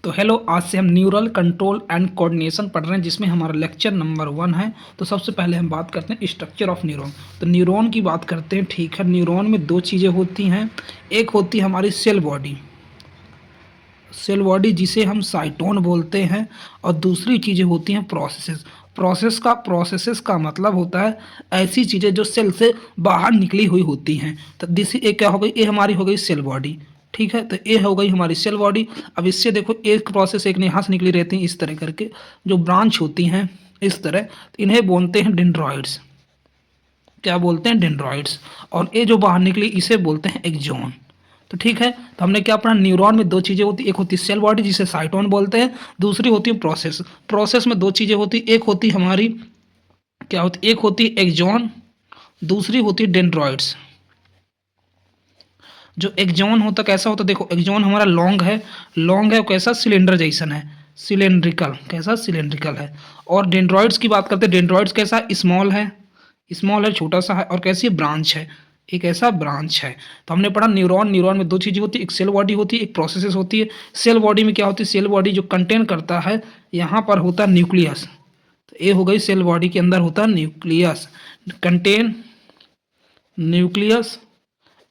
तो हेलो, आज से हम न्यूरल कंट्रोल एंड कोऑर्डिनेशन पढ़ रहे हैं जिसमें हमारा लेक्चर नंबर 1 है। तो सबसे पहले हम बात करते हैं स्ट्रक्चर ऑफ न्यूरॉन। तो न्यूरॉन की बात करते हैं, ठीक है। न्यूरॉन में दो चीज़ें होती हैं। एक होती है हमारी सेल बॉडी, जिसे हम साइटोन बोलते हैं, और दूसरी चीज़ें होती हैं प्रोसेसेस। प्रोसेसेस का मतलब होता है ऐसी चीज़ें जो सेल से बाहर निकली हुई होती हैं। तो दिस ये क्या हो गई, ये हमारी हो गई सेल बॉडी, ठीक है। तो ये हो गई हमारी सेल बॉडी। अब इससे देखो, एक प्रोसेस एक ने यहाँ से निकली रहती हैं इस तरह करके, जो ब्रांच होती हैं इस तरह, तो इन्हें बोलते हैं डेंड्रॉइड्स। क्या बोलते हैं? डेंड्रॉइड्स। और ये जो बाहर निकली इसे बोलते हैं एक्सॉन। तो ठीक है, तो हमने क्या पढ़ा, न्यूरॉन में दो चीज़ें होती, एक होती है सेल बॉडी जिसे साइटोन बोलते हैं, दूसरी होती है प्रोसेस। प्रोसेस में दो चीज़ें होती, एक होती हमारी क्या होती, एक होती है एक्सॉन, दूसरी होती है डेंड्रॉइड्स। जो एक्सॉन होता कैसा होता, देखो एक्सॉन हमारा लॉन्ग है, कैसा, सिलेंडर जैसन है, सिलेंड्रिकल, कैसा, सिलेंड्रिकल है। और डेंड्रॉइड्स की बात करते हैं, डेंड्रॉइड्स कैसा, स्मॉल है, छोटा सा है, और कैसी ब्रांच है, एक ऐसा ब्रांच है। तो हमने पढ़ा न्यूरॉन में दो चीज़ें होती है, एक सेल बॉडी होती है, एक प्रोसेसेस होती है। सेल बॉडी में क्या होती है, सेल बॉडी जो कंटेन करता है, यहाँ पर होता है न्यूक्लियस। तो ये हो गई सेल बॉडी के अंदर होता है nucleus, contain nucleus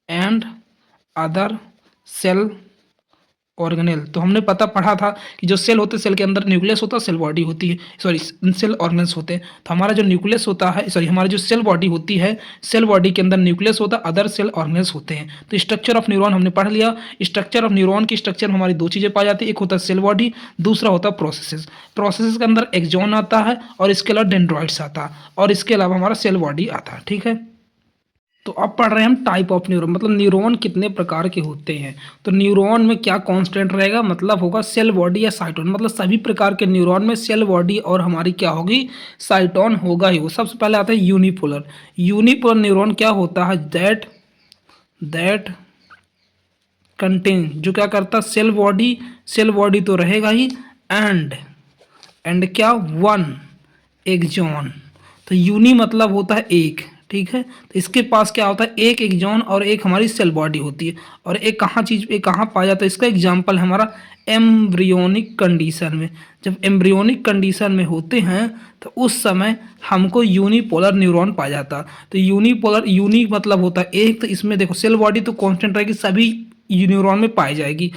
and other cell organelle. तो हमने पढ़ा था कि जो सेल होते हैं, सेल के अंदर न्यूक्लियस होता है, सेल बॉडी होती है, सॉरी सेल ऑर्गेनेल्स होते हैं। तो हमारा जो न्यूक्लियस होता है, सॉरी हमारी जो सेल बॉडी होती है, सेल बॉडी के अंदर न्यूक्लियस होता है, अदर सेल ऑर्गेनेल्स होते हैं। तो स्ट्रक्चर ऑफ न्यूरॉन हमने पढ़ लिया। स्ट्रक्चर ऑफ न्यूरॉन की स्ट्रक्चर में हमारी दो चीज़ें पाई जाती है, एक होता है सेल बॉडी, दूसरा होता है प्रोसेसेस। प्रोसेसेस के अंदर एक्सॉन आता है, और इसके अलावा डेंड्रॉइड्स आता है, और इसके अलावा हमारा सेल बॉडी आता है, ठीक है। तो अब पढ़ रहे हैं हम टाइप ऑफ न्यूरॉन, मतलब न्यूरॉन कितने प्रकार के होते हैं। तो न्यूरॉन में क्या कांस्टेंट रहेगा, मतलब होगा सेल बॉडी या साइटोन। मतलब सभी प्रकार के न्यूरॉन में सेल बॉडी और हमारी क्या होगी, साइटोन होगा ही। वो सबसे पहले आता है यूनिपोलर। यूनिपोलर न्यूरॉन क्या होता है, दैट कंटेन, जो क्या करता है, सेल बॉडी तो रहेगा ही, एंड क्या, वन एक्सॉन। तो यूनी मतलब होता है एक, ठीक है। तो इसके पास क्या होता है, एक एक्सॉन और एक हमारी सेल बॉडी होती है। और एक कहाँ पाया जाता है, इसका एग्जांपल है हमारा एम्ब्रियोनिक कंडीशन में। जब एम्ब्रियोनिक कंडीशन में होते हैं तो उस समय हमको यूनिपोलर न्यूरॉन पाया जाता है। तो यूनी मतलब होता है एक। तो इसमें देखो सेल बॉडी तो कांस्टेंट रहेगी, सभी न्यूरॉन में पाई जाएगी,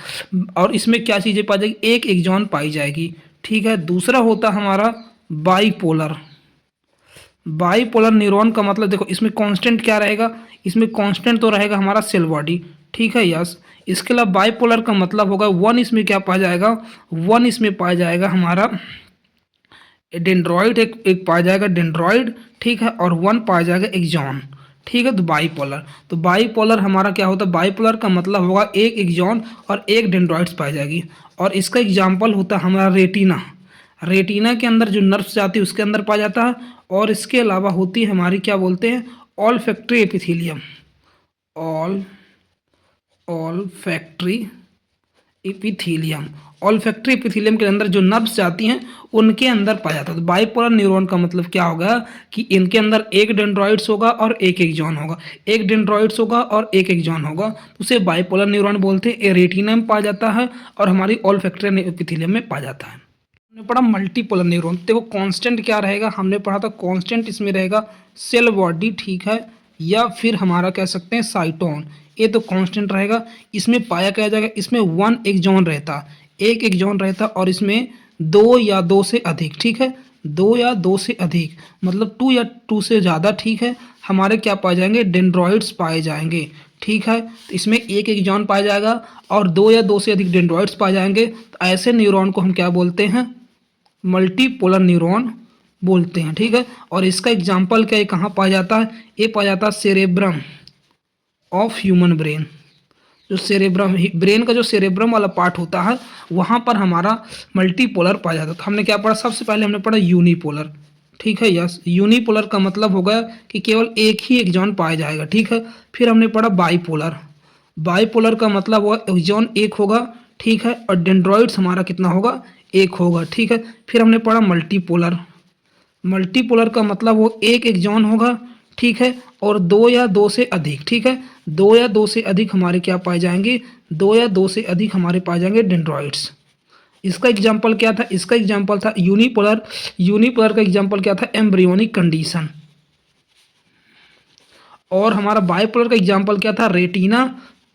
और इसमें क्या चीज़ें पाई जाएगी, एक एक्सॉन पाई जाएगी, ठीक है। दूसरा होता हमारा बाईपोलर न्यूरॉन का मतलब देखो, इसमें कांस्टेंट क्या रहेगा, इसमें कांस्टेंट तो रहेगा हमारा सेल बॉडी, ठीक है, यस। इसके अलावा बाईपोलर का मतलब होगा वन, इसमें क्या पाया जाएगा, वन इसमें पाया जाएगा हमारा डेंड्रॉइड, एक पाया जाएगा डेंड्रॉइड, ठीक है, और वन पाया जाएगा एक्सॉन, ठीक है। तो बाईपोलर हमारा क्या होता है, बाईपोलर का मतलब होगा एक एक्सॉन और एक डेंड्रॉइड्स पाई जाएगी। और इसका एग्जाम्पल होता है हमारा रेटिना के अंदर जो नर्व्स जाती है उसके अंदर पाया जाता है। और इसके अलावा होती है हमारी क्या बोलते हैं, ऑलफैक्टरी एपिथेलियम, ऑलफैक्टरी एपिथेलियम के अंदर जो नर्व्स जाती हैं उनके अंदर पाया जाता है। तो बाइपोलर न्यूरॉन का मतलब क्या होगा कि इनके अंदर एक डेंड्रॉइड्स होगा और एक एक्सॉन होगा, एक डेंड्रॉइड्स होगा और एक एक्सॉन होगा, तो उसे बाइपोलर न्यूरॉन बोलते हैं। ये रेटिना में पाया जाता है और हमारी ऑलफैक्टरी एपिथेलियम में पाया जाता है। हमने पढ़ा मल्टीपोलर न्यूरॉन। देखो कांस्टेंट क्या रहेगा, हमने पढ़ा था कांस्टेंट इसमें रहेगा सेल बॉडी, ठीक है, या फिर हमारा कह सकते हैं साइटोन, ये तो कांस्टेंट रहेगा। इसमें पाया क्या जाएगा, इसमें वन एक्सॉन रहता, एक एक्सॉन रहता, और इसमें दो या दो से अधिक, ठीक है, दो या दो से अधिक मतलब टू या टू से ज़्यादा, ठीक है, हमारे क्या पाए जाएंगे, डेंड्रॉइड्स पाए जाएंगे, ठीक है। तो इसमें एक एक्सॉन पाया जाएगा और दो या दो से अधिक डेंड्रॉइड्स पाए जाएंगे। तो ऐसे न्यूरॉन को हम क्या बोलते हैं, मल्टीपोलर न्यूरॉन बोलते हैं, ठीक है। और इसका एग्जाम्पल क्या है, कहाँ पाया जाता है, ये पाया जाता है सेरेब्रम ऑफ ह्यूमन ब्रेन। जो ब्रेन का जो सेरेब्रम वाला पार्ट होता है वहाँ पर हमारा मल्टीपोलर पाया जाता है। तो हमने क्या पढ़ा, सबसे पहले हमने पढ़ा यूनिपोलर, ठीक है, यस। यूनिपोलर का मतलब होगा कि केवल एक ही एक्सॉन पाया जाएगा, ठीक है। फिर हमने पढ़ा बाईपोलर का मतलब होगा एक्सॉन एक होगा, ठीक है, और डेंड्रॉइड्स हमारा कितना होगा, एक होगा, ठीक है। फिर हमने पढ़ा मल्टीपोलर का मतलब वो एक एक्सॉन होगा, ठीक है, और दो या दो से अधिक, ठीक है, दो या दो से अधिक हमारे क्या पाए जाएंगे, दो या दो से अधिक हमारे पाए जाएंगे डेंड्रॉइड्स। इसका एग्जाम्पल क्या था, इसका एग्जाम्पल था यूनिपोलर, यूनिपोलर का एग्जाम्पल क्या था, एम्ब्रियोनिक कंडीशन। और हमारा बाइपोलर का एग्जाम्पल क्या था, रेटिना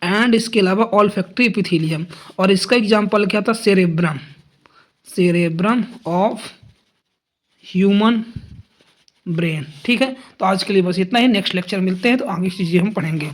एंड इसके अलावा ऑल्फैक्टरी एपिथेलियम। और इसका एग्जाम्पल क्या था, cerebrum, cerebrum of human brain. ठीक है, तो आज के लिए बस इतना ही, नेक्स्ट लेक्चर मिलते हैं तो आगे चीज़ें हम पढ़ेंगे।